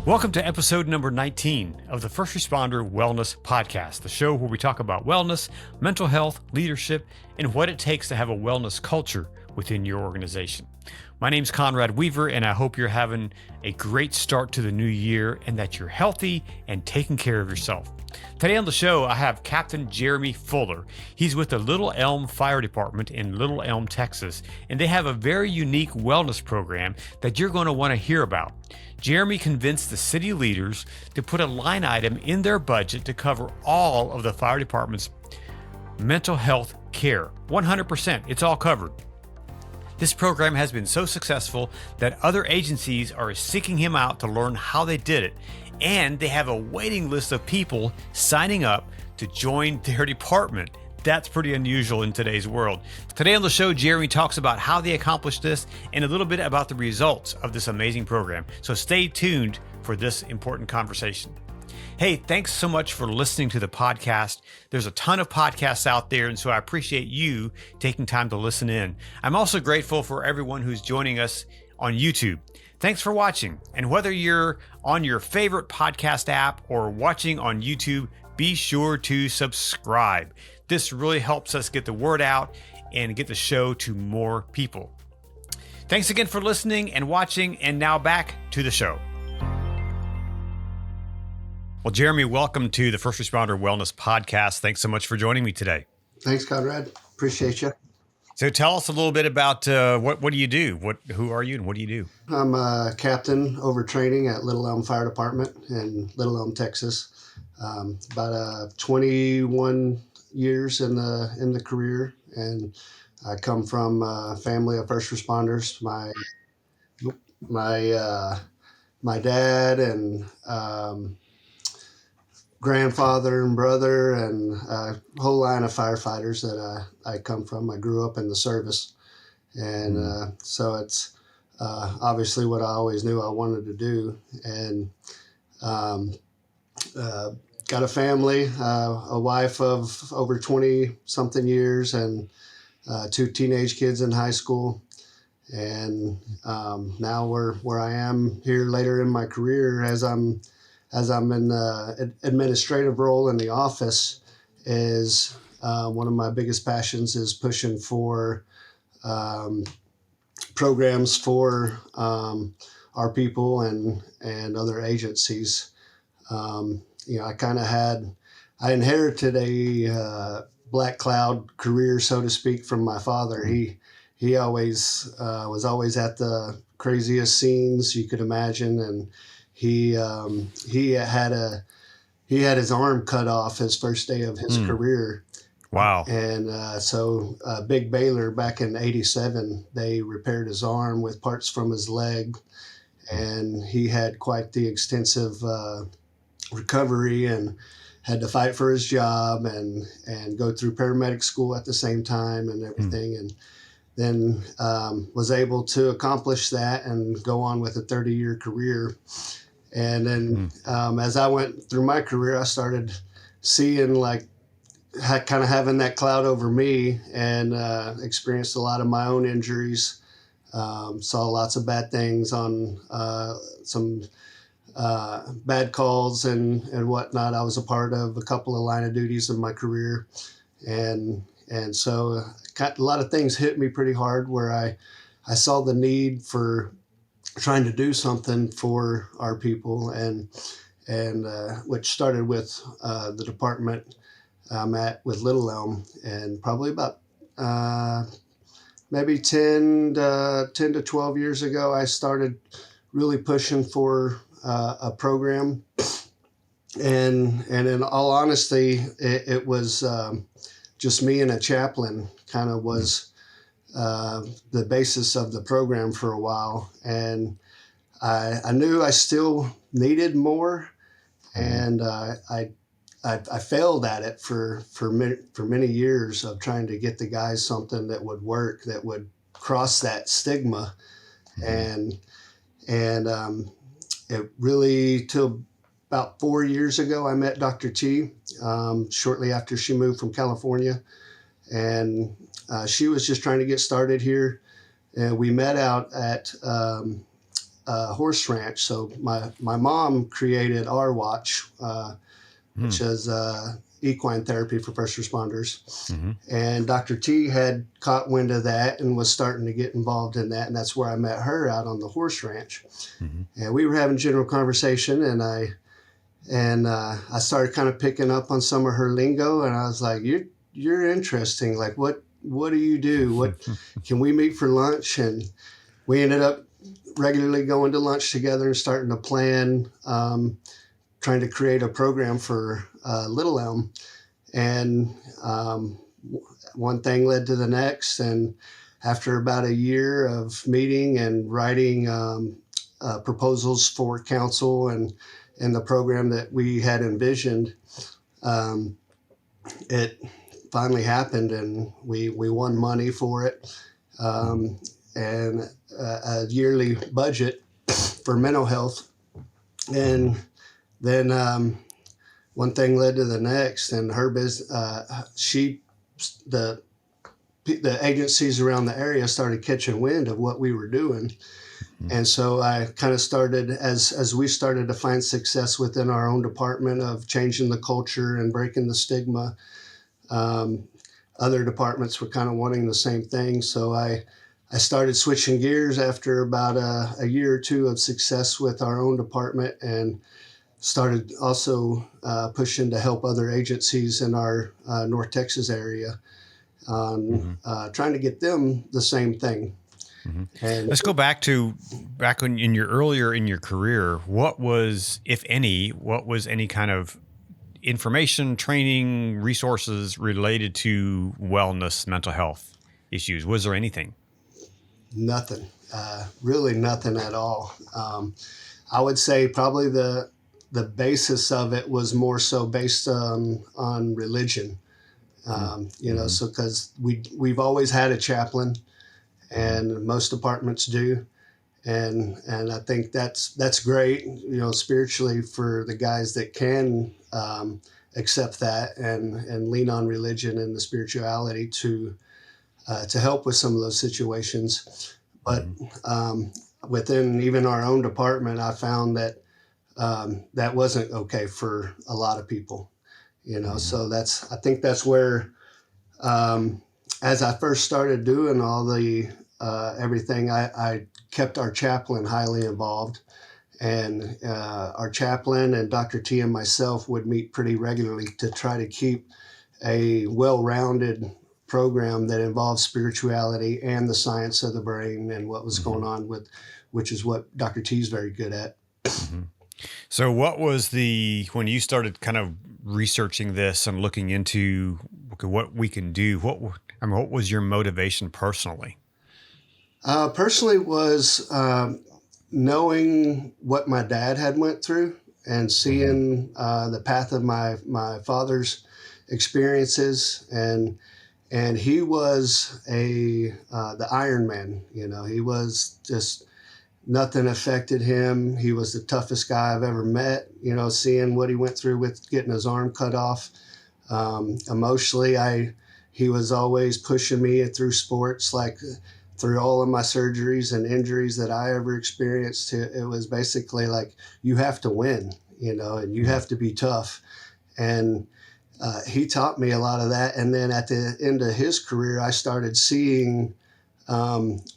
Welcome to episode number 19 of the First Responder Wellness Podcast, the show where we talk about wellness, mental health, leadership, and what it takes to have a wellness culture within your organization. My name's Conrad Weaver, and I hope you're having a great start to the new year and that you're healthy and taking care of yourself. Today on the show, I have Captain Jeremy Fuller. He's with the Little Elm Fire Department in Little Elm, Texas, and they have a very unique wellness program that you're going to want to hear about. Jeremy convinced the city leaders to put a line item in their budget to cover all of the fire department's mental health care. 100%, it's all covered. This program has been so successful that other agencies are seeking him out to learn how they did it. And they have a waiting list of people signing up to join their department. That's pretty unusual in today's world. Today on the show, Jeremy talks about how they accomplished this and a little bit about the results of this amazing program. So stay tuned for this important conversation. Hey, thanks so much for listening to the podcast. There's a ton of podcasts out there, and so I appreciate you taking time to listen in. I'm also grateful for everyone who's joining us on YouTube. Thanks for watching. And whether you're on your favorite podcast app or watching on YouTube, be sure to subscribe. This really helps us get the word out and get the show to more people. Thanks again for listening and watching, and now back to the show. Well, Jeremy, welcome to the First Responder Wellness Podcast. Thanks so much for joining me today. Thanks, Conrad. Appreciate you. So tell us a little bit about what do you do? Who are you and what do you do? I'm a captain over training at Little Elm Fire Department in Little Elm, Texas. About 21 years in the career, and I come from a family of first responders. My dad and grandfather and brother and a whole line of firefighters that I come from. I grew up in the service, and so it's obviously what I always knew I wanted to do. And got a family, a wife of over 20 something years, and two teenage kids in high school. And now where I am here later in my career, as I'm in the administrative role in the office, is one of my biggest passions is pushing for programs for our people and other agencies. I inherited a black cloud career, so to speak, from my father. He always was always at the craziest scenes you could imagine, and he had his arm cut off his first day of his career. Wow. And so Big Baylor back in '87, they repaired his arm with parts from his leg, and he had quite the extensive recovery and had to fight for his job and go through paramedic school at the same time and everything. And then was able to accomplish that and go on with a 30-year career. And then as I went through my career, I started seeing kind of having that cloud over me, and experienced a lot of my own injuries. Saw lots of bad things on some bad calls and whatnot. I was a part of a couple of line of duties in my career. And so a lot of things hit me pretty hard where I saw the need for trying to do something for our people, and which started with the department I'm at with Little Elm, and probably about maybe 10 to 12 years ago, I started really pushing for a program. And in all honesty, it was just me and a chaplain kind of was the basis of the program for a while. And I knew I still needed more, and I failed at it for many years of trying to get the guys something that would work, that would cross that stigma. And it really, till about 4 years ago, I met Dr. T shortly after she moved from California, and she was just trying to get started here. And we met out at horse ranch. So my mom created our watch, which is equine therapy for first responders. Mm-hmm. And Dr. T had caught wind of that and was starting to get involved in that. And that's where I met her, out on the horse ranch. Mm-hmm. And we were having general conversation, and I started kind of picking up on some of her lingo, and I was like, you're interesting. Like, what do you do? What can we meet for lunch? And we ended up regularly going to lunch together and starting to plan, trying to create a program for Little Elm. And one thing led to the next. And after about a year of meeting and writing proposals for council and the program that we had envisioned, it finally happened, and we won money for it, and a yearly budget for mental health. And then one thing led to the next, and her business, the agencies around the area started catching wind of what we were doing. And so I kind of started, as we started to find success within our own department of changing the culture and breaking the stigma. Other departments were kind of wanting the same thing. So I started switching gears after about a year or two of success with our own department, and started also pushing to help other agencies in our North Texas area, trying to get them the same thing. Mm-hmm. And let's go back when in your earlier in your career. What was, if any, any kind of information, training, resources related to wellness, mental health issues? Was there anything? Nothing, really nothing at all. I would say probably the basis of it was more so based on religion. So because we've always had a chaplain, and most departments do. And I think that's great, spiritually, for the guys that can accept that and lean on religion and the spirituality to help with some of those situations. But within even our own department, I found that that wasn't okay for a lot of people, So I think that's where, as I first started doing all the everything, I kept our chaplain highly involved, and our chaplain and Dr. T and myself would meet pretty regularly to try to keep a well-rounded program that involves spirituality and the science of the brain and what was going on which is what Dr. T is very good at. Mm-hmm. So what was when you started kind of researching this and looking into what we can do, what was your motivation personally? Personally was knowing what my dad had went through and seeing the path of my father's experiences, and he was the Iron Man. He was just, nothing affected him. He was the toughest guy I've ever met. Seeing what he went through with getting his arm cut off. Emotionally, he was always pushing me through sports, like through all of my surgeries and injuries that I ever experienced. It was basically like, you have to win, and you have to be tough. And he taught me a lot of that. And then at the end of his career, I started seeing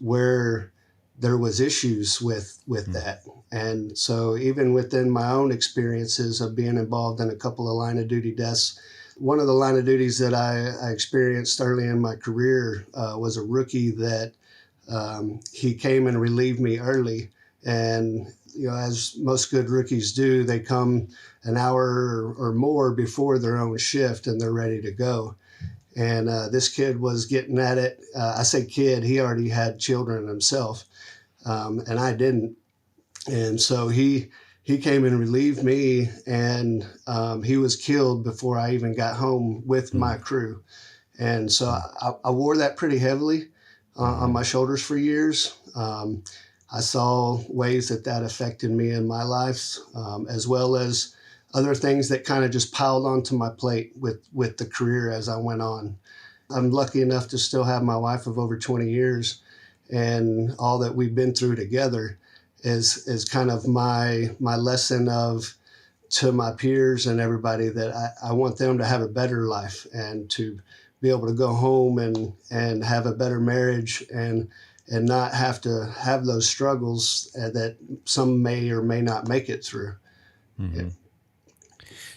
where there was issues with that. And so even within my own experiences of being involved in a couple of line of duty deaths, one of the line of duties that I experienced early in my career was a rookie that he came and relieved me early. And, as most good rookies do, they come an hour or more before their own shift and they're ready to go. And this kid was getting at it. I say kid, he already had children himself, and I didn't. And so he came and relieved me, and he was killed before I even got home with my crew. And so I wore that pretty heavily on my shoulders for years. I saw ways that affected me in my life, as well as other things that kind of just piled onto my plate with the career as I went on. I'm lucky enough to still have my wife of over 20 years, and all that we've been through together. is kind of my lesson of to my peers and everybody that I want them to have a better life and to be able to go home and have a better marriage and not have to have those struggles that some may or may not make it through. Mm-hmm.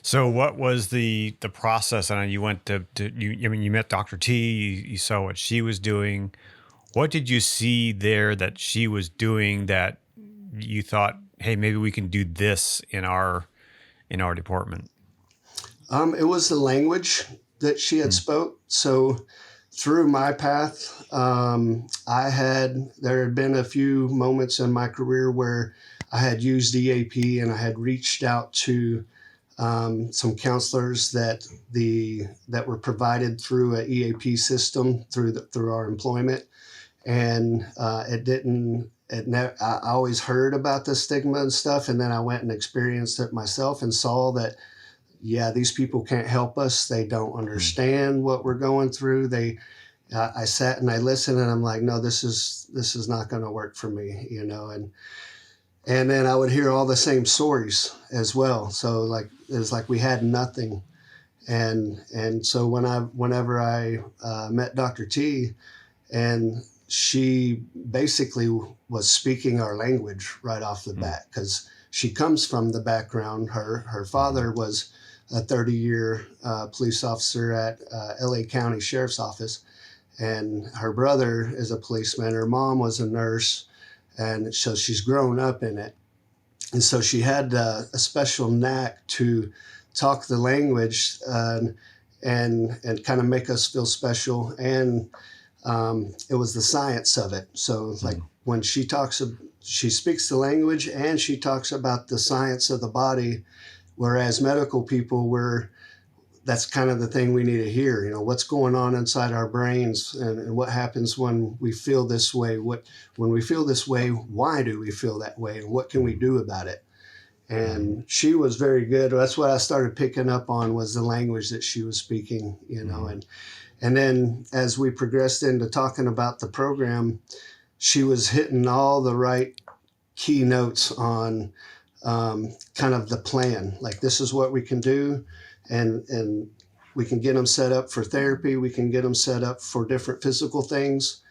So what was the process? I know you went to you. I mean, you met Dr. T. You saw what she was doing. What did you see there that she was doing that you thought, hey, maybe we can do this in our department? It was the language that she had spoke. So through my path, there had been a few moments in my career where I had used EAP and I had reached out to some counselors that were provided through a EAP system through our employment, and it didn't. I always heard about the stigma and stuff, and then I went and experienced it myself and saw that, yeah, these people can't help us. They don't understand what we're going through. I sat and I listened, and I'm like, no, this is not going to work for me, and then I would hear all the same stories as well. So like it was like we had nothing, and so whenever I met Dr. T, and she basically was speaking our language right off the bat because she comes from the background. Her father was a 30-year police officer at LA County Sheriff's Office, and her brother is a policeman. Her mom was a nurse, and so she's grown up in it. And so she had a special knack to talk the language and kind of make us feel special. And it was the science of it. So like when she speaks the language and she talks about the science of the body, whereas medical people that's kind of the thing we need to hear, what's going on inside our brains and what happens when we feel this way. When we feel this way, why do we feel that way? And what can we do about it? And she was very good. That's what I started picking up on was the language that she was speaking, and then as we progressed into talking about the program, she was hitting all the right key notes on kind of the plan. Like, this is what we can do. And we can get them set up for therapy. We can get them set up for different physical things.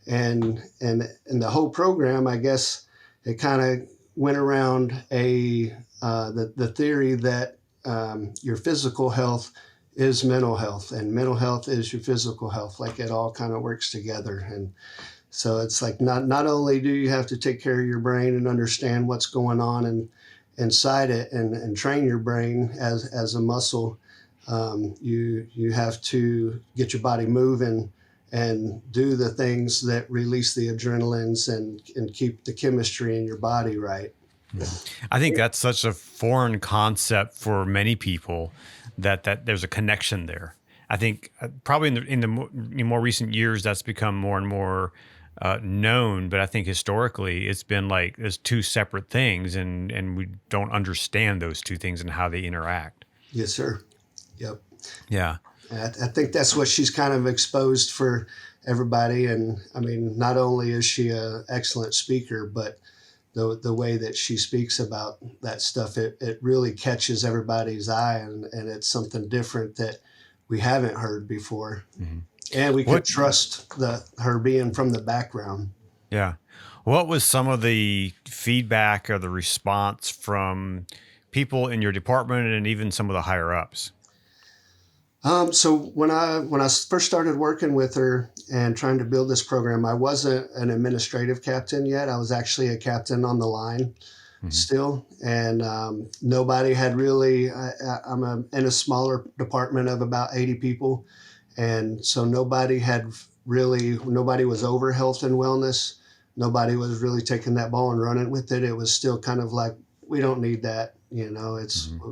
And the whole program, I guess, it kind of went around the theory that your physical health is mental health and mental health is your physical health. Like, it all kind of works together. And so it's like not only do you have to take care of your brain and understand what's going on and inside it and train your brain as a muscle, you have to get your body moving and do the things that release the adrenalines and keep the chemistry in your body right. I think that's such a foreign concept for many people that there's a connection there. I think probably in the more recent years that's become more and more known, but I think historically it's been like there's two separate things, and we don't understand those two things and how they interact. Yes, sir. Yep. Yeah. I think that's what she's kind of exposed for everybody. And I mean, not only is she an excellent speaker, but the way that she speaks about that stuff, it really catches everybody's eye, and it's something different that we haven't heard before. Mm-hmm. And we could trust her being from the background. Yeah. What was some of the feedback or the response from people in your department and even some of the higher ups? So when I first started working with her and trying to build this program, I wasn't an administrative captain yet. I was actually a captain on the line still. And nobody had really, I'm in a smaller department of about 80 people. And so nobody was over health and wellness. Nobody was really taking that ball and running with it. It was still kind of like, we don't need that.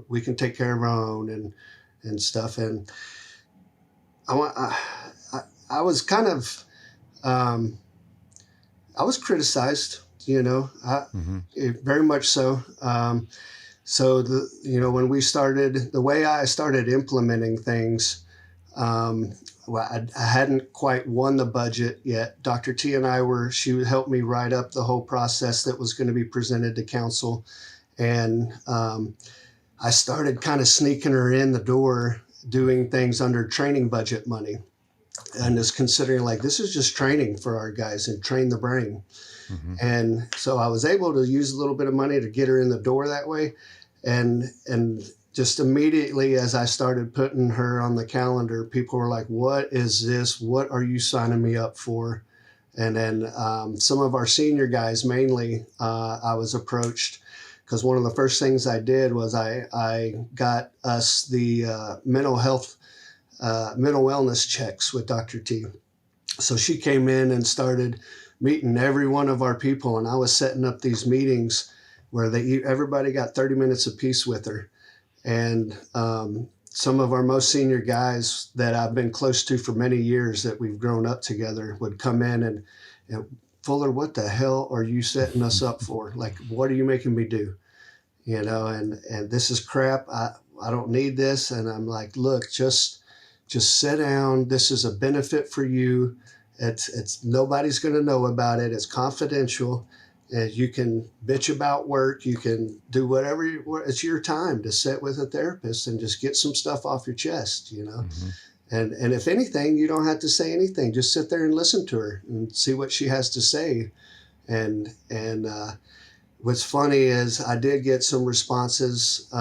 We can take care of our own and stuff. And I was kind of, I was criticized, very much so. So when we started, the way I started implementing things, I hadn't quite won the budget yet. Dr. T and she would help me write up the whole process that was going to be presented to council. And I started kind of sneaking her in the door, doing things under training budget money. And just considering like, this is just training for our guys and train the brain. Mm-hmm. And so I was able to use a little bit of money to get her in the door that way. And just immediately as I started putting her on the calendar, people were like, what is this? What are you signing me up for? And then some of our senior guys, mainly, I was approached because one of the first things I did was I got us the mental wellness checks with Dr. T. So she came in and started meeting every one of our people, and I was setting up these meetings where everybody got 30 minutes apiece with her. And some of our most senior guys that I've been close to for many years that we've grown up together would come in and Fuller, what the hell are you setting us up for? Like, what are you making me do? And this is crap. I don't need this. And I'm like, look, just sit down. This is a benefit for you. It's nobody's going to know about it. It's confidential. And you can bitch about work. You can do whatever. It's your time to sit with a therapist and just get some stuff off your chest, Mm-hmm. And if anything, you don't have to say anything. Just sit there and listen to her and see what she has to say. And what's funny is I did get some responses.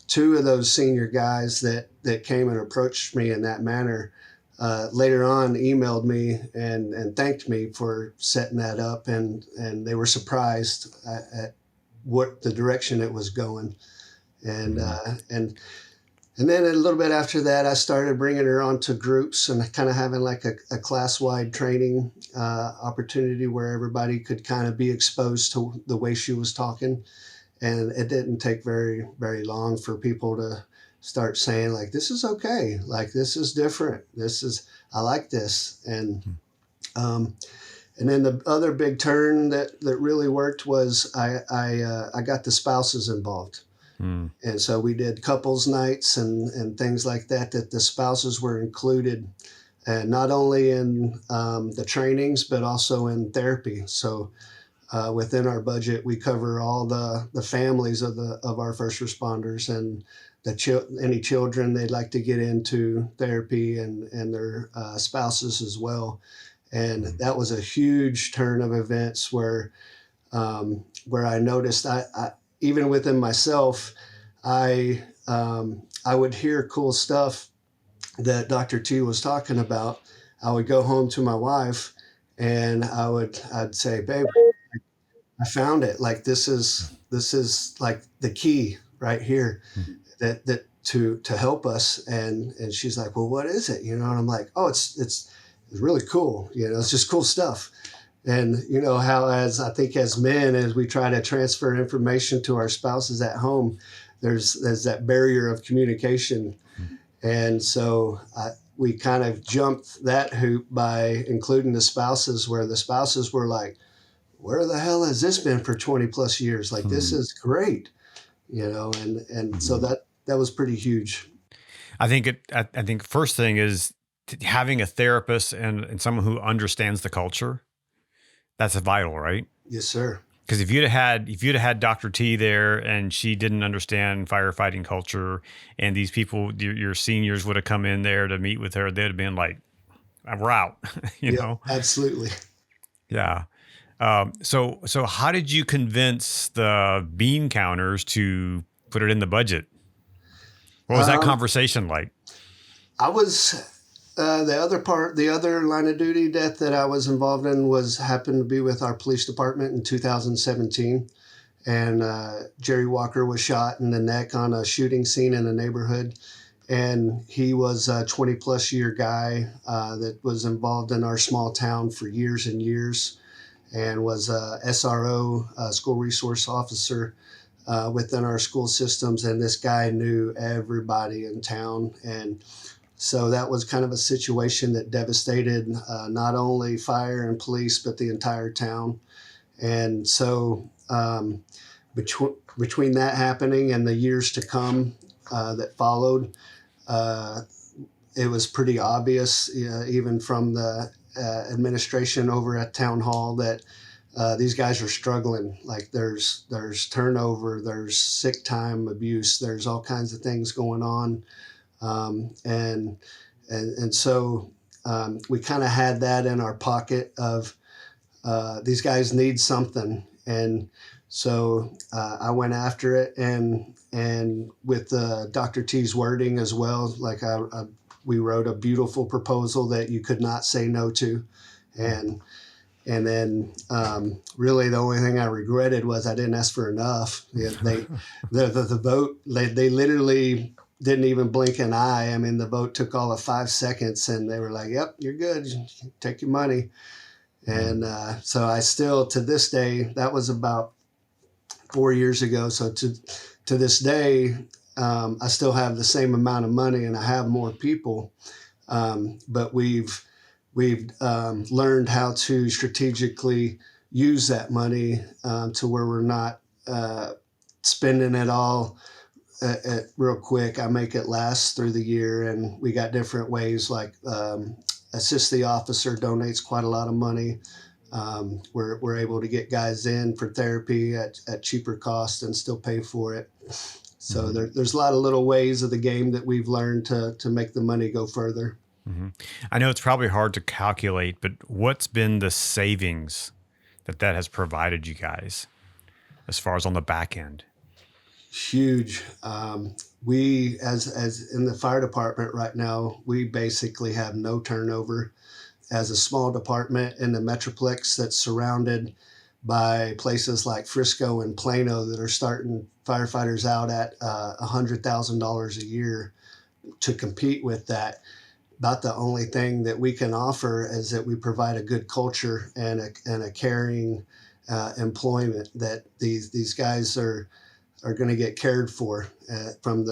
Two of those senior guys that came and approached me in that manner later on emailed me and thanked me for setting that up, and they were surprised at what the direction it was going. And then a little bit after that, I started bringing her onto groups and kind of having like a class-wide training opportunity where everybody could kind of be exposed to the way she was talking. And it didn't take very, very long for people to start saying like, this is okay. Like, this is different. I like this. And then the other big turn that really worked was I got the spouses involved. And so we did couples nights and things like that the spouses were included, and not only in the trainings, but also in therapy. So within our budget, we cover all the families of our first responders and any children they'd like to get into therapy and their spouses as well. And that was a huge turn of events where I noticed I even within myself, I would hear cool stuff that Dr. T was talking about. I would go home to my wife and I'd say, babe, I found it. Like, this is like the key right here that to help us. And she's like, well, what is it? And I'm like, oh, it's really cool. It's just cool stuff. And how as men, as we try to transfer information to our spouses at home, there's that barrier of communication. And so we kind of jumped that hoop by including the spouses, where the spouses were like, where the hell has this been for 20 plus years? Like, this is great, and so that was pretty huge. I think first thing is having a therapist and someone who understands the culture. That's vital, right? Yes, sir. Because if you'd have had Dr. T there and she didn't understand firefighting culture, and these people, your seniors would have come in there to meet with her, they'd have been like, we're out, you know? Absolutely. Yeah. So how did you convince the bean counters to put it in the budget? What was that conversation like? I was... the other line of duty death that I was involved in happened to be with our police department in 2017. And Jerry Walker was shot in the neck on a shooting scene in a neighborhood. And he was a 20 plus year guy that was involved in our small town for years and years, and was a SRO, school resource officer within our school systems. And this guy knew everybody in town. And so that was kind of a situation that devastated not only fire and police, but the entire town. And so between that happening and the years to come that followed, it was pretty obvious, even from the administration over at town hall, that these guys are struggling. Like there's turnover, there's sick time abuse, there's all kinds of things going on, and so we kind of had that in our pocket of these guys need something, and so I went after it, and with Dr. T's wording as well, like we wrote a beautiful proposal that you could not say no to, and then really the only thing I regretted was I didn't ask for enough. Yeah, the vote, they literally didn't even blink an eye. I mean, the vote took all of 5 seconds, and they were like, "Yep, you're good. Take your money." And so I still, to this day, that was about 4 years ago. So to this day, I still have the same amount of money, and I have more people. But we've learned how to strategically use that money to where we're not spending it all real quick. I make it last through the year, and we got different ways, like assist the officer donates quite a lot of money. We're able to get guys in for therapy at cheaper cost and still pay for it. So there's a lot of little ways of the game that we've learned to make the money go further. Mm-hmm. I know it's probably hard to calculate, but what's been the savings that has provided you guys as far as on the back end? Huge. We, as in the fire department right now, we basically have no turnover. As a small department in the Metroplex that's surrounded by places like Frisco and Plano that are starting firefighters out at $100,000 a year to compete with that. About the only thing that we can offer is that we provide a good culture and a caring employment, that these guys are going to get cared for from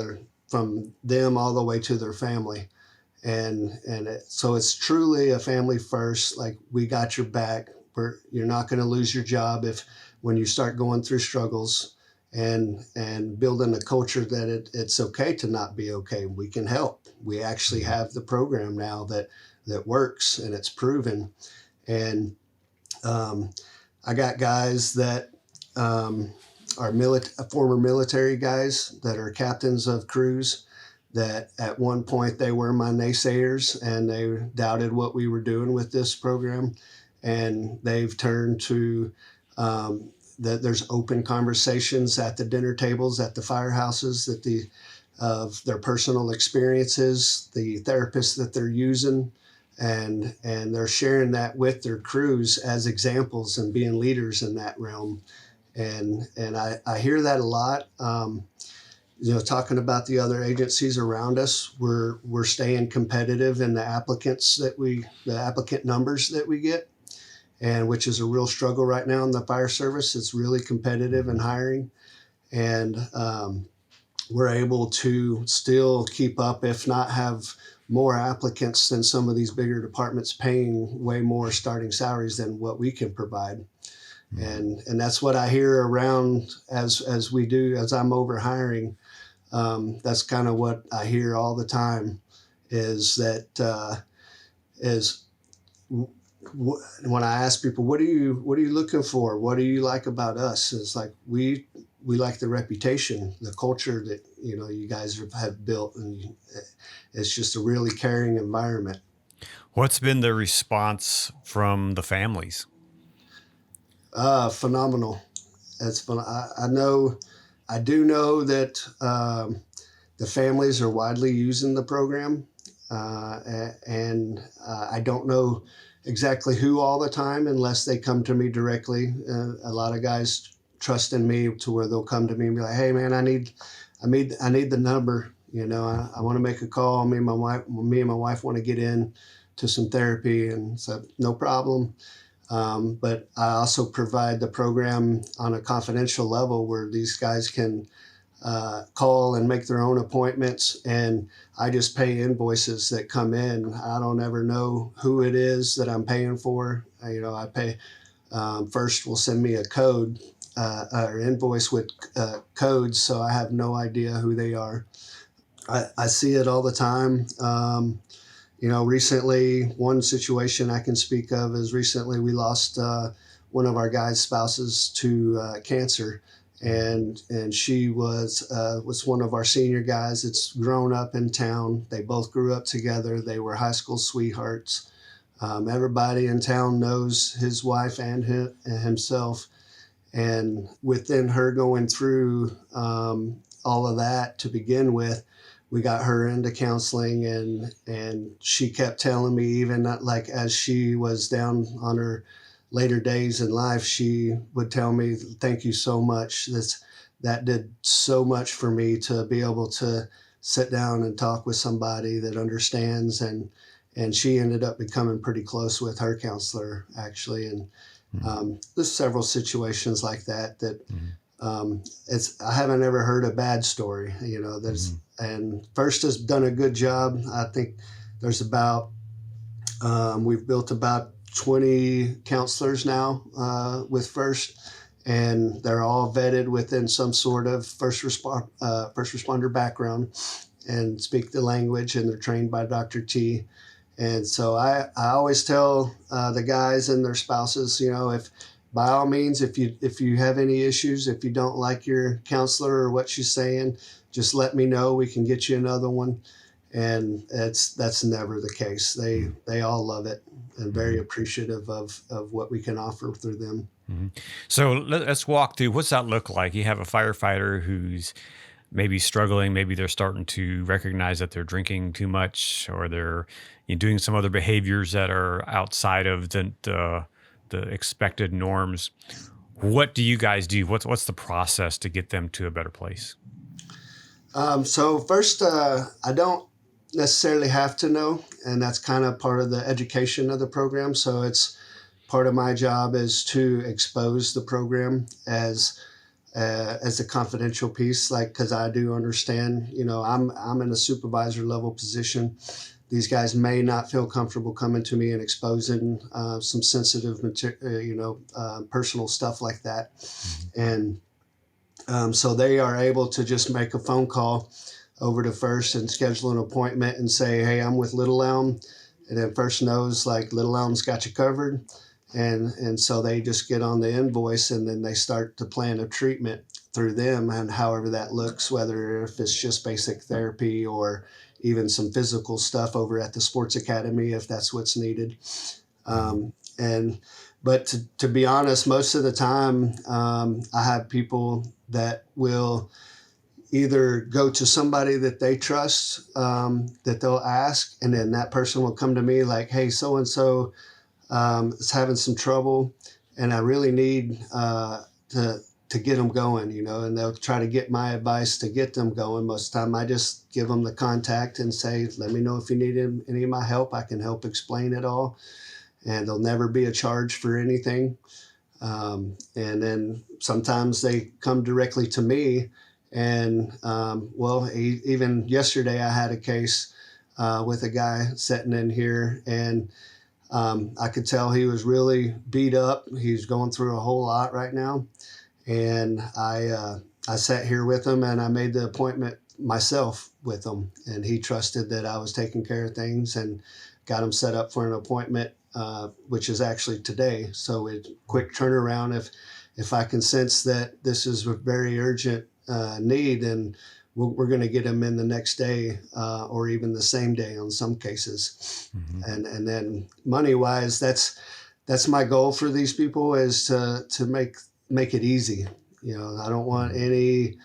them all the way to their family. So it's truly a family first. Like, we got your back. You're not going to lose your job when you start going through struggles, and building a culture that it's okay to not be okay. We can help. We actually have the program now that works, and it's proven. And I got guys that are former military guys that are captains of crews, that at one point they were my naysayers and they doubted what we were doing with this program, and they've turned to that there's open conversations at the dinner tables at the firehouses, that of their personal experiences, the therapists that they're using, and they're sharing that with their crews as examples and being leaders in that realm. And I hear that a lot. Talking about the other agencies around us, we're staying competitive in the applicant numbers that we get, and which is a real struggle right now in the fire service. It's really competitive in hiring, and we're able to still keep up, if not have more applicants than some of these bigger departments, paying way more starting salaries than what we can provide. And that's what I hear around as I'm over hiring. That's kind of what I hear all the time, is that when I ask people, what are you looking for? What do you like about us? It's like, we like the reputation, the culture that you guys have built, and it's just a really caring environment. What's been the response from the families? Phenomenal. It's fun. I do know that the families are widely using the program, and I don't know exactly who all the time, unless they come to me directly. A lot of guys trust in me to where they'll come to me and be like, "Hey, man, I need the number. I want to make a call. Me and my wife want to get in to some therapy," and so no problem. But I also provide the program on a confidential level where these guys can call and make their own appointments, and I just pay invoices that come in. I don't ever know who it is that I'm paying for. I pay, first will send me a code or invoice with codes, so I have no idea who they are. I see it all the time. Recently, one situation I can speak of is recently we lost one of our guys' spouses to cancer, and she was one of our senior guys. It's grown up in town. They both grew up together. They were high school sweethearts. Everybody in town knows his wife and himself. And within her going through all of that to begin with, we got her into counseling, and she kept telling me, even like as she was down on her later days in life, she would tell me, "Thank you so much. That did so much for me to be able to sit down and talk with somebody that understands." And she ended up becoming pretty close with her counselor, actually. And there's several situations like that I haven't ever heard a bad story. And First has done a good job. I think there's we've built about 20 counselors now with First, and they're all vetted within some sort of first responder background and speak the language, and they're trained by Dr. T. And so I always tell the guys and their spouses, if by all means, if you have any issues, if you don't like your counselor or what she's saying, just let me know. We can get you another one. And that's never the case. They all love it and very appreciative of what we can offer through them. So let's walk through, what's that look like? You have a firefighter who's maybe struggling, maybe they're starting to recognize that they're drinking too much, or they're doing some other behaviors that are outside of the expected norms. What do you guys do? What's the process to get them to a better place? So first, I don't necessarily have to know, and that's kind of part of the education of the program. So it's part of my job is to expose the program as a confidential piece, like, because I do understand, I'm in a supervisor level position. These guys may not feel comfortable coming to me and exposing some sensitive material, personal stuff like that. And so they are able to just make a phone call over to First and schedule an appointment and say, "Hey, I'm with Little Elm," and then First knows, like, Little Elm's got you covered. And so they just get on the invoice, and then they start to plan a treatment through them, and however that looks, whether if it's just basic therapy or even some physical stuff over at the sports academy, if that's what's needed. And But to be honest, most of the time, I have people that will either go to somebody that they trust, that they'll ask, and then that person will come to me like, "Hey, so and so is having some trouble, and I really need to get them going," and they'll try to get my advice to get them going. Most of the time, I just give them the contact and say, "Let me know if you need any of my help. I can help explain it all," and there'll never be a charge for anything. And then sometimes they come directly to me. And even yesterday, I had a case with a guy sitting in here, and I could tell he was really beat up. He's going through a whole lot right now. And I sat here with him, and I made the appointment myself with him. And he trusted that I was taking care of things, and got him set up for an appointment, which is actually today. So it's quick turnaround. If I can sense that this is a very urgent need, and we're going to get him in the next day, or even the same day on some cases. And then money wise, that's my goal for these people, is to make it easy. I don't want any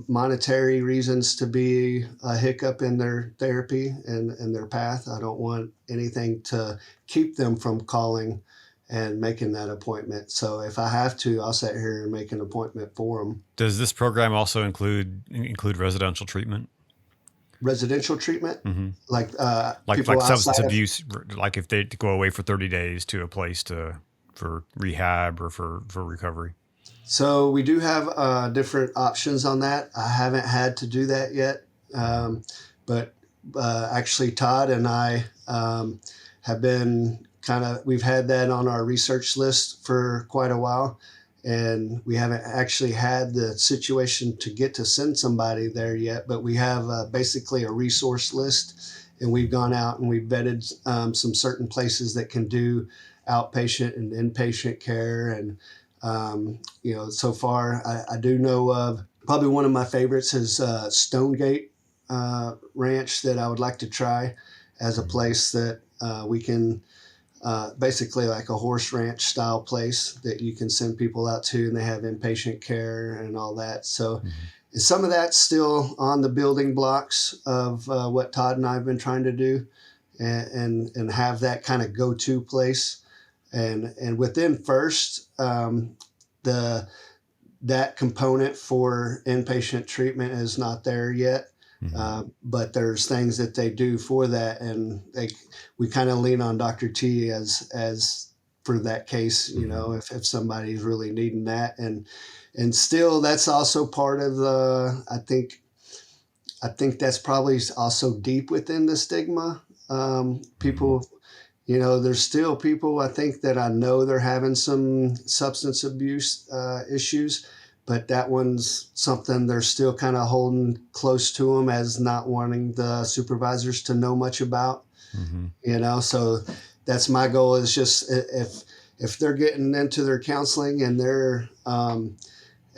monetary reasons to be a hiccup in their therapy and their path. I don't want anything to keep them from calling and making that appointment. So if I have to, I'll sit here and make an appointment for them. Does this program also include residential treatment? Residential treatment, like Like substance abuse, like if they go away for 30 days to a place for rehab or for recovery? So we do have different options on that. I haven't had to do that yet, but actually Todd and I have been we've had that on our research list for quite a while. and we haven't actually had the situation to get to send somebody there yet, but we have basically a resource list, and we've gone out and we've vetted some certain places that can do outpatient and inpatient care. And so far I do know of probably one of my favorites is Stonegate Ranch that I would like to try as a place that we can basically like a horse ranch style place that you can send people out to, and they have inpatient care and all that. So some of that's still on the building blocks of what Todd and I have been trying to do, and have that kind of go-to place. And within First, the that component for inpatient treatment is not there yet. But there's things that they do for that, and we kind of lean on Dr. T as for that case, if somebody's really needing that, and still that's also part of the. I think that's probably also deep within the stigma. People, there's still people I think that I know they're having some substance abuse issues. But that one's something they're still kind of holding close to them as not wanting the supervisors to know much about, so that's my goal, is just if they're getting into their counseling and they're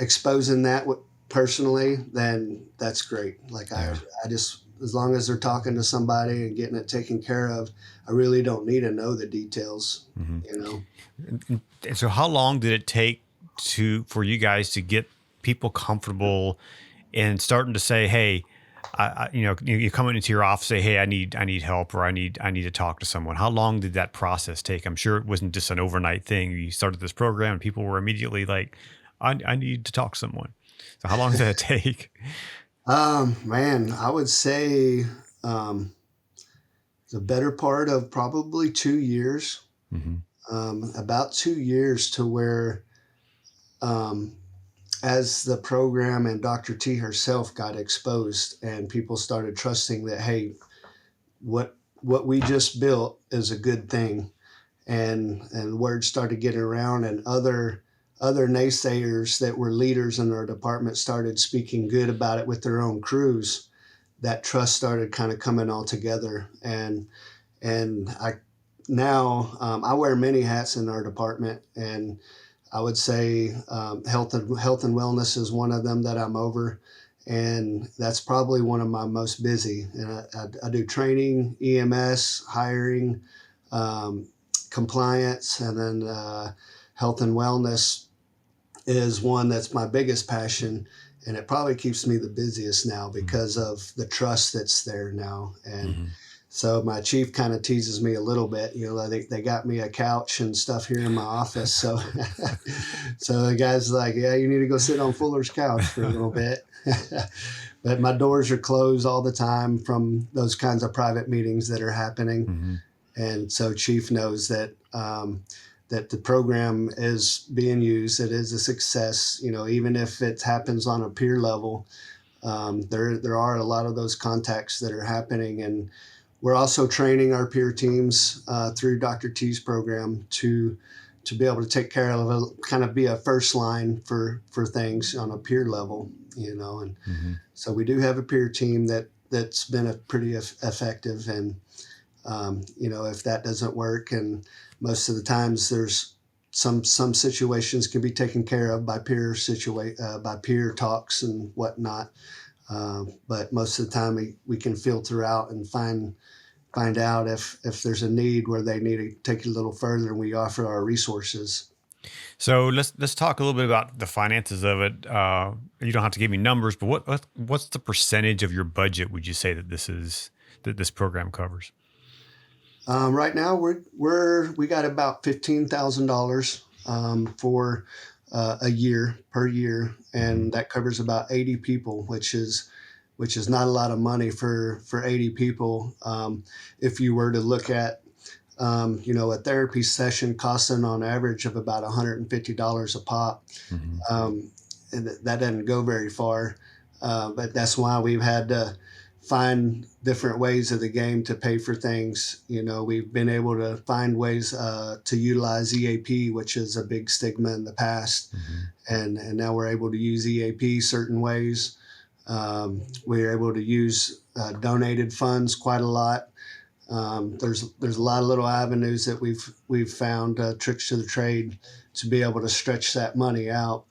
exposing that personally, then that's great. Like I just, as long as they're talking to somebody and getting it taken care of, I really don't need to know the details, And so how long did it take for you guys to get people comfortable and starting to say, hey, you come into your office, say, hey, I need help, or I need to talk to someone. How long did that process take? I'm sure it wasn't just an overnight thing. You started this program and people were immediately like, I need to talk to someone. So how long did that take? Man, I would say the better part of probably 2 years, about 2 years, to where as the program and Dr. T herself got exposed and people started trusting that, hey, what we just built is a good thing, and word started getting around, and other naysayers that were leaders in our department started speaking good about it with their own crews. That trust started kind of coming all together, and I now I wear many hats in our department, and I would say health and wellness is one of them that I'm over, and that's probably one of my most busy. And I do training, EMS, hiring, compliance, and then health and wellness is one that's my biggest passion, and it probably keeps me the busiest now because of the trust that's there now. And so my chief kind of teases me a little bit. They got me a couch and stuff here in my office. So so the guy's like, yeah, you need to go sit on Fuller's couch for a little bit. But my doors are closed all the time from those kinds of private meetings that are happening. And so chief knows that that the program is being used. It is a success, even if it happens on a peer level. There are a lot of those contacts that are happening, and we're also training our peer teams through Dr. T's program to be able to take care of kind of be a first line for things on a peer level, and so we do have a peer team that's been pretty effective. And if that doesn't work, and most of the times there's some situations can be taken care of by by peer talks and whatnot. But most of the time we can filter out and find out if there's a need where they need to take it a little further, and we offer our resources. So let's talk a little bit about the finances of it. You don't have to give me numbers, but what's the percentage of your budget would you say that this program covers? Right now we got about $15,000 for a year per year, and that covers about 80 people, which is not a lot of money for 80 people. If you were to look at a therapy session costing on average of about $150 a pop, and that doesn't go very far. But that's why we've had to find different ways of the game to pay for things. We've been able to find ways to utilize EAP, which is a big stigma in the past. And now we're able to use EAP certain ways. We're able to use donated funds quite a lot. There's a lot of little avenues that we've found, tricks to the trade, to be able to stretch that money out.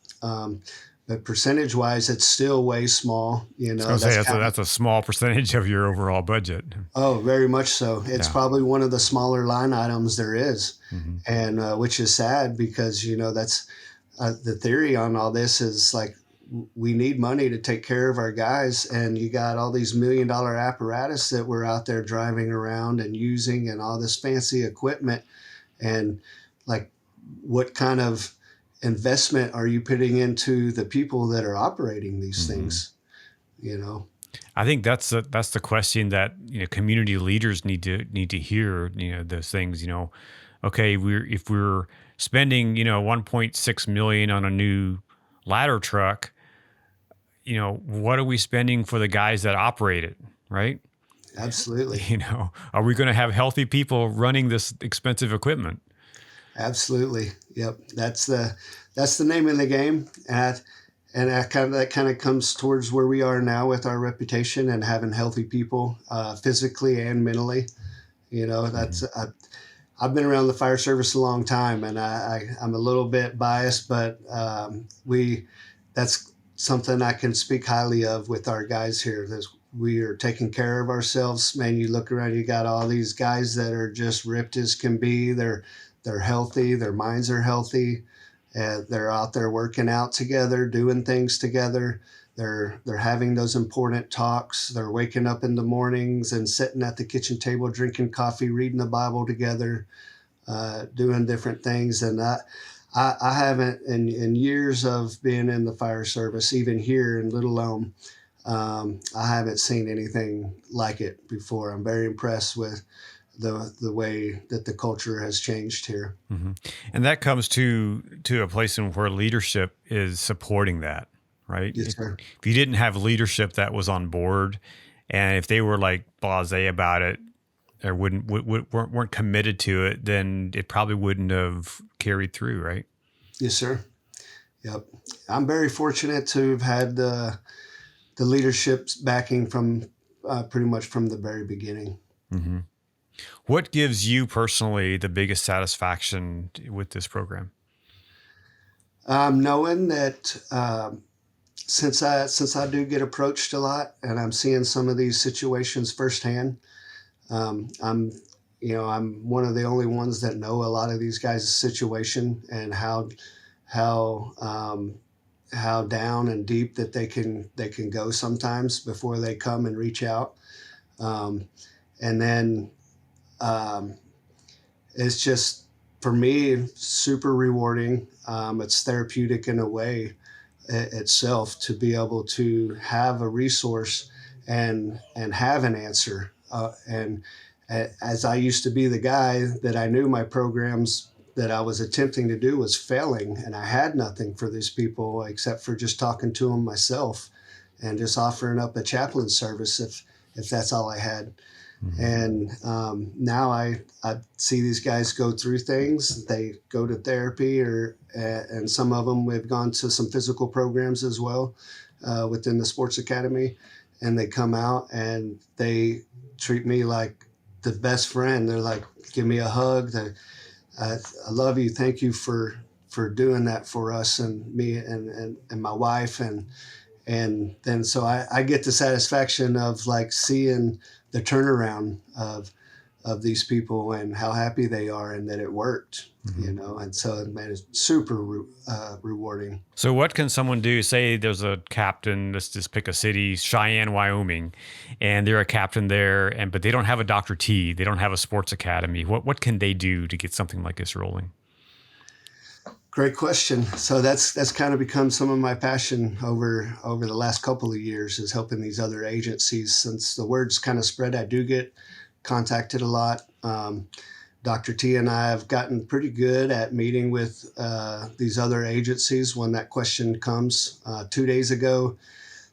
But percentage wise, it's still way small. I was gonna say that's a small percentage of your overall budget. Oh, very much so. It's Yeah. probably one of the smaller line items there is, Mm-hmm. and which is sad, because that's the theory on all this is like, we need money to take care of our guys, and you got all these $1 million apparatus that we're out there driving around and using, and all this fancy equipment, and like, what kind of investment are you putting into the people that are operating these things? I think that's the question that community leaders need to hear. Those things. Okay, if we're spending 1.6 million on a new ladder truck, what are we spending for the guys that operate it, right? Absolutely. Are we going to have healthy people running this expensive equipment? Absolutely. Yep. That's the name of the game. And that kind of comes towards where we are now with our reputation and having healthy people, physically and mentally. I've been around the fire service a long time, and I'm a little bit biased, but that's something I can speak highly of with our guys here. We are taking care of ourselves. Man, you look around, you got all these guys that are just ripped as can be. They're healthy. Their minds are healthy. They're out there working out together, doing things together. They're having those important talks. They're waking up in the mornings and sitting at the kitchen table, drinking coffee, reading the Bible together, doing different things. And I haven't, in years of being in the fire service, even here in Little Elm, I haven't seen anything like it before. I'm very impressed with the way that the culture has changed here. Mm-hmm. And that comes to a place in where leadership is supporting that, right? Yes, sir. If you didn't have leadership that was on board, and if they were like blasé about it, or weren't committed to it, then it probably wouldn't have carried through, right? Yes, sir. Yep. I'm very fortunate to have had the leadership's backing from pretty much from the very beginning. Mm-hmm. What gives you personally the biggest satisfaction with this program? Knowing that since I do get approached a lot, and I'm seeing some of these situations firsthand, I'm one of the only ones that know a lot of these guys' situation, and how down and deep that they can go sometimes before they come and reach out, and then. It's just, for me, super rewarding. It's therapeutic in a way itself, to be able to have a resource and have an answer. And as I used to be the guy that I knew my programs that I was attempting to do was failing, and I had nothing for these people except for just talking to them myself and just offering up a chaplain service if that's all I had. Mm-hmm. And now I see these guys go through things. They go to therapy, and some of them have gone to some physical programs as well within the sports academy, and they come out and they treat me like the best friend. They're like, give me a hug. I love you. Thank you for doing that for us and me and my wife. And then so I get the satisfaction of like seeing the turnaround of these people and how happy they are and that it worked, mm-hmm. And so man, it's super rewarding. So what can someone do? Say there's a captain, let's just pick a city, Cheyenne, Wyoming, and they're a captain there, but they don't have a Dr. T, they don't have a sports academy. What can they do to get something like this rolling? Great question. So that's kind of become some of my passion over the last couple of years, is helping these other agencies. Since the word's kind of spread, I do get contacted a lot. Dr. T and I have gotten pretty good at meeting with these other agencies when that question comes. 2 days ago,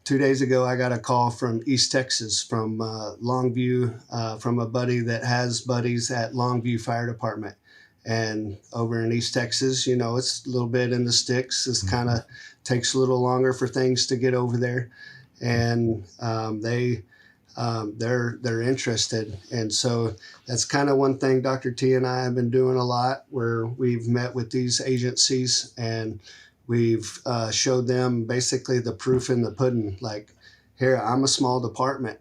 2 days ago, I got a call from East Texas, from Longview, from a buddy that has buddies at Longview Fire Department. And over in East Texas, it's a little bit in the sticks. It's kind of takes a little longer for things to get over there, and they're interested. And so that's kind of one thing Dr. T and I have been doing a lot, where we've met with these agencies and we've showed them basically the proof in the pudding. Like, here, I'm a small department.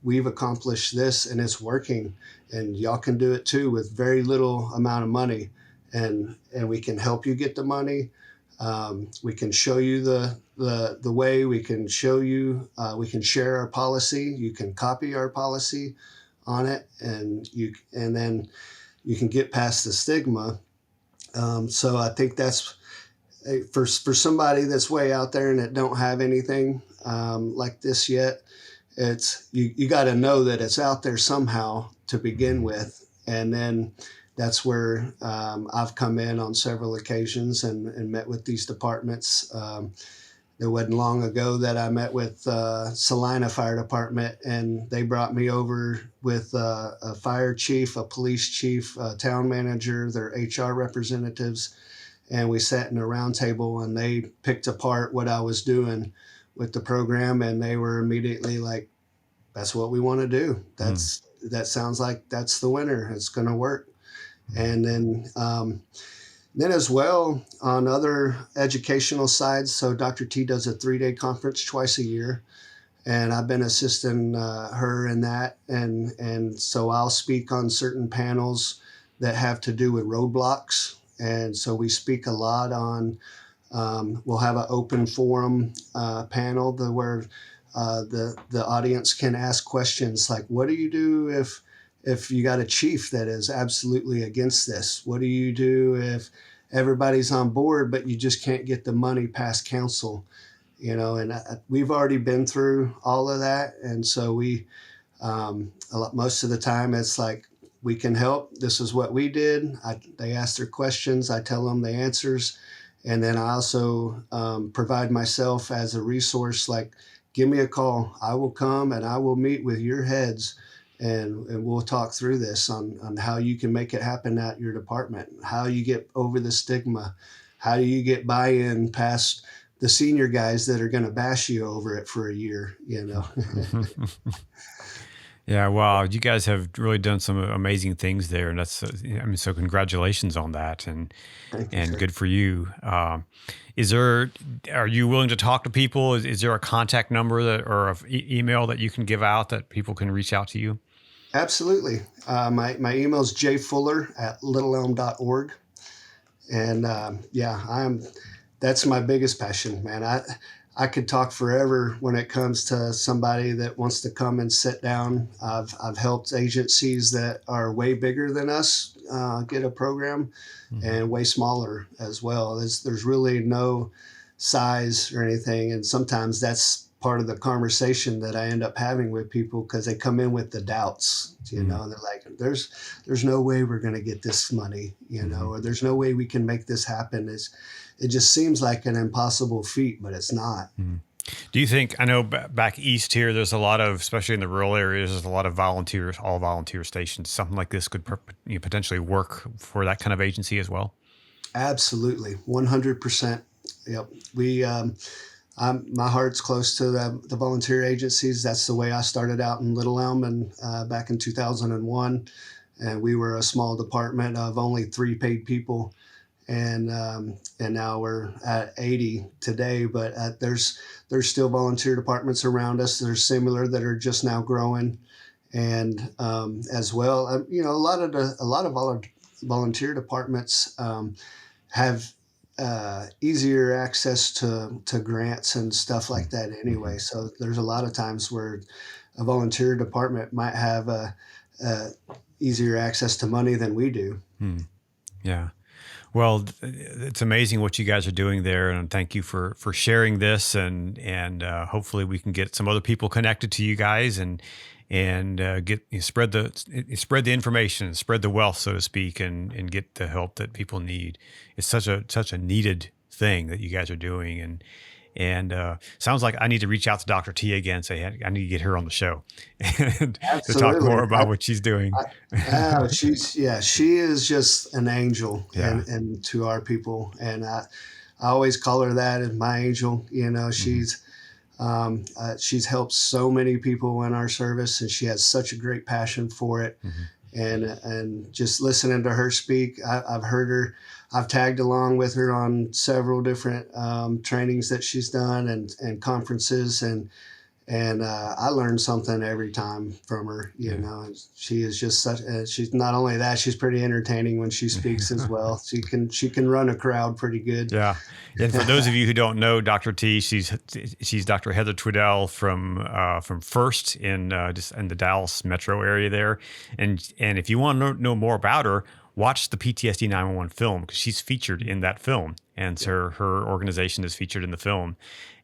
We've accomplished this and it's working, and y'all can do it too with very little amount of money. And we can help you get the money. We can show you the way. We can show you. We can share our policy. You can copy our policy on it, and then you can get past the stigma. So I think that's for somebody that's way out there and that don't have anything like this yet. It's you got to know that it's out there somehow to begin with, and then that's where I've come in on several occasions and met with these departments. It wasn't long ago that I met with Salina Fire Department, and they brought me over with a fire chief, a police chief, a town manager, their HR representatives, and we sat in a round table and they picked apart what I was doing with the program, and they were immediately like, "That's what we want to do. That sounds like that's the winner. It's going to work." And then as well, on other educational sides, so Dr. T does a 3-day conference twice a year, and I've been assisting her in that. And so I'll speak on certain panels that have to do with roadblocks. And so we speak a lot on, we'll have an open forum panel where the audience can ask questions like, what do you do if you got a chief that is absolutely against this? What do you do if everybody's on board, but you just can't get the money past council? And we've already been through all of that. And so most of the time it's like, we can help. This is what we did. They ask their questions. I tell them the answers. And then I also provide myself as a resource, like, give me a call. I will come and I will meet with your heads, and we'll talk through this on how you can make it happen at your department, how you get over the stigma, how do you get buy-in past the senior guys that are going to bash you over it for a year, Yeah, wow, you guys have really done some amazing things there, and that's so congratulations on that, and Thank you, sir. good for you. Are you willing to talk to people? Is there a contact number or an email that you can give out that people can reach out to you? Absolutely. My email is jfuller@littleelm.org. And that's my biggest passion, man. I could talk forever when it comes to somebody that wants to come and sit down. I've helped agencies that are way bigger than us get a program, and way smaller as well. There's really no size or anything, and sometimes that's part of the conversation that I end up having with people, because they come in with the doubts, and they're like, there's no way we're going to get this money, or there's no way we can make this happen. It just seems like an impossible feat, but it's not. Do you think, I know back east here, there's a lot of, especially in the rural areas, there's a lot of volunteers, all volunteer stations. Something like this could potentially work for that kind of agency as well? Absolutely. 100%. Yep. My heart's close to the volunteer agencies. That's the way I started out in Little Elm, and back in 2001, and we were a small department of only 3 paid people. And now we're at 80 today, but there's still volunteer departments around us that are similar, that are just now growing. And as well, a lot of volunteer departments have easier access to grants and stuff like that anyway. So there's a lot of times where a volunteer department might have easier access to money than we do. Yeah. Well, it's amazing what you guys are doing there, and thank you for sharing this, and hopefully we can get some other people connected to you guys, and spread the information, spread the wealth, so to speak, and get the help that people need. It's such a needed thing that you guys are doing, And sounds like I need to reach out to Dr. T again, say, hey, I need to get her on the show and to talk more about what she's doing. She is just an angel Yeah. and to our people. And I always call her that as my angel. You know, she's helped so many people in our service, and she has such a great passion for it. And just listening to her speak, I've heard her. I've tagged along with her on several different trainings that she's done and conferences, and I learn something every time from her. You know, and she is just such. She's not only that, she's pretty entertaining when she speaks as well. She can run a crowd pretty good. Yeah. And for those of you who don't know Dr. T, she's Dr. Heather Twedell from First in the Dallas metro area there. And if you want to know more about her, watch the PTSD 911 film, because she's featured in that film, and so her organization is featured in the film.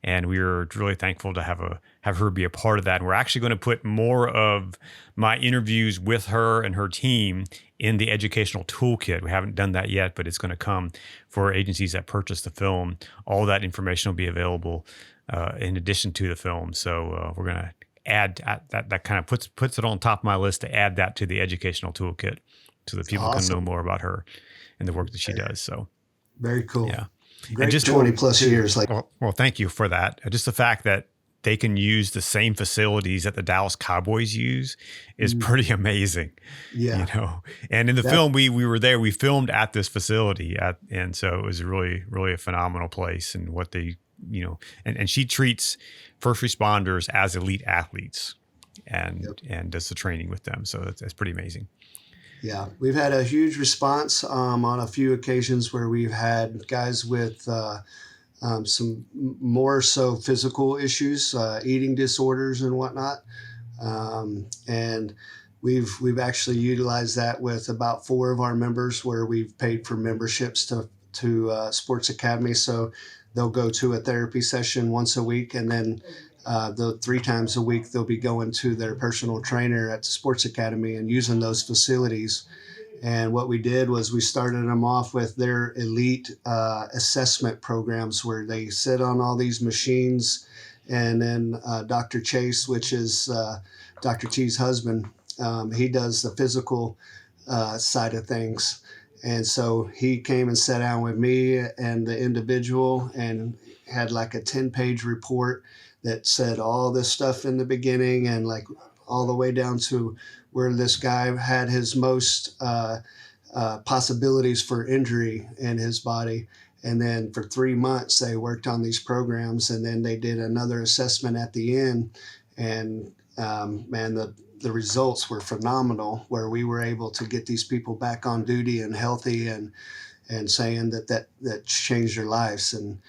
And we were really thankful to have her be a part of that. And we're actually going to put more of my interviews with her and her team in the educational toolkit. We haven't done that yet, but it's going to come for agencies that purchase the film. All that information will be available in addition to the film. So we're going to add that kind of puts it on top of my list to add that to the educational toolkit, so that people can know more about her and the work that she does. So very cool. Yeah. Great, and just 20 plus years. Well, thank you for that. Just the fact that they can use the same facilities that the Dallas Cowboys use is pretty amazing. Yeah. You know, and in the film, we were there, we filmed at this facility and so it was really, really a phenomenal place, and what they, you know, and she treats first responders as elite athletes and does the training with them. So that's pretty amazing. Yeah, we've had a huge response on a few occasions where we've had guys with some more so physical issues, eating disorders and whatnot. And we've actually utilized that with about 4 of our members, where we've paid for memberships to Sports Academy. So they'll go to a therapy session once a week, and then the 3 times a week they'll be going to their personal trainer at the Sports Academy and using those facilities. And what we did was we started them off with their elite assessment programs, where they sit on all these machines, and then Dr. Chase, which is Dr. T's husband, he does the physical side of things. And so he came and sat down with me and the individual and had like a 10-page report that said all this stuff in the beginning, and like all the way down to where this guy had his most possibilities for injury in his body. And then for 3 months, they worked on these programs, and then they did another assessment at the end. And man, the results were phenomenal, where we were able to get these people back on duty and healthy, and saying that changed their lives. And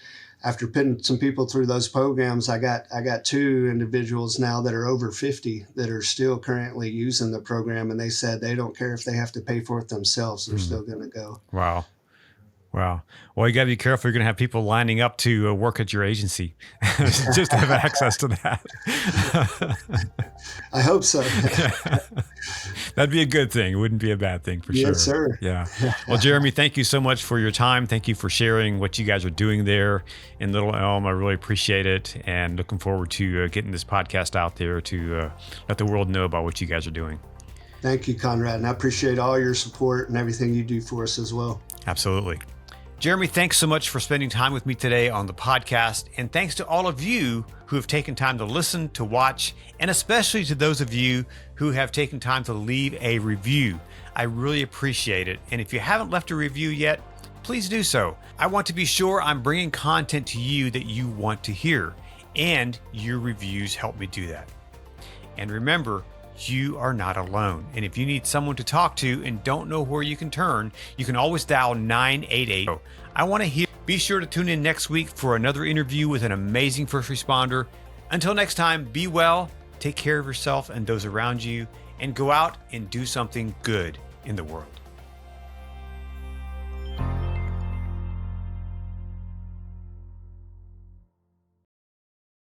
after putting some people through those programs, I got 2 individuals now that are over 50 that are still currently using the program, and they said they don't care if they have to pay for it themselves; they're still going to go. Wow. Well, you got to be careful. You're going to have people lining up to work at your agency just to have access to that. I hope so. That'd be a good thing. It wouldn't be a bad thing for sure. Yes, sir. Yeah. Well, Jeremy, thank you so much for your time. Thank you for sharing what you guys are doing there in Little Elm. I really appreciate it, and looking forward to getting this podcast out there to let the world know about what you guys are doing. Thank you, Conrad. And I appreciate all your support and everything you do for us as well. Absolutely. Jeremy, thanks so much for spending time with me today on the podcast. And thanks to all of you who have taken time to listen, to watch, and especially to those of you who have taken time to leave a review. I really appreciate it. And if you haven't left a review yet, please do so. I want to be sure I'm bringing content to you that you want to hear, and your reviews help me do that. And remember, you are not alone. And if you need someone to talk to and don't know where you can turn, you can always dial 988. I want to hear. Be sure to tune in next week for another interview with an amazing first responder. Until next time, be well, take care of yourself and those around you, and go out and do something good in the world.